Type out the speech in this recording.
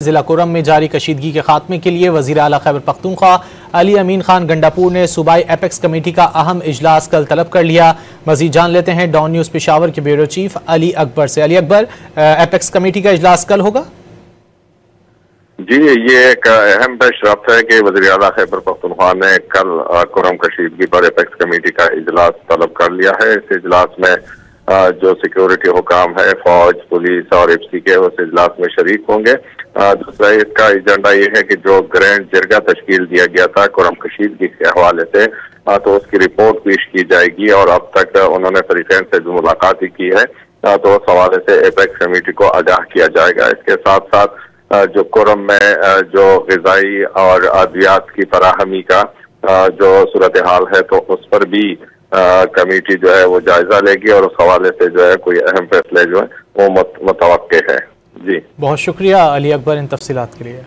जिला कुरम में जारी कशीदगी के खात्मे के लिए वज़ीर आला खैबर पख्तूनख्वा अली अमीन खान गंडापुर ने सूबाई एपेक्स कमेटी का अहम इजलास कल तलब कर लिया। मजीद जान लेते हैं डॉन न्यूज़ पेशावर के ब्यूरो चीफ अली अकबर से। अली अकबर, एपेक्स कमेटी का इजलास कल होगा? जी, ये एक अहम पेशरफ्त है कि वज़ीर आला खैबर पख्तूनख्वा ने कल कुरम कशीदगी पर एपेक्स कमेटी का इजलास तलब कर लिया है। इस इजलास में जो सिक्योरिटी हुकाम है, फौज, पुलिस और एफसी के उस इजलास में शरीक होंगे। दूसरा इसका एजेंडा ये है कि जो ग्रैंड जिरगा तश्कील दिया गया था कुरम कशीदगी के हवाले से, तो उसकी रिपोर्ट पेश की जाएगी और अब तक उन्होंने फरीकैन से जो मुलाकात ही की है, तो उस हवाले से एपेक्स कमेटी को आगाह किया जाएगा। इसके साथ साथ जो कुरम में जो ग़िज़ाई और अद्वियात की फराहमी का जो सूरत हाल है, तो उस पर भी कमेटी जो है वो जायजा लेगी और उस हवाले से जो है कोई अहम फैसले जो है वो मुतवक्के है। जी, बहुत शुक्रिया अली अकबर इन तफसीलात के लिए।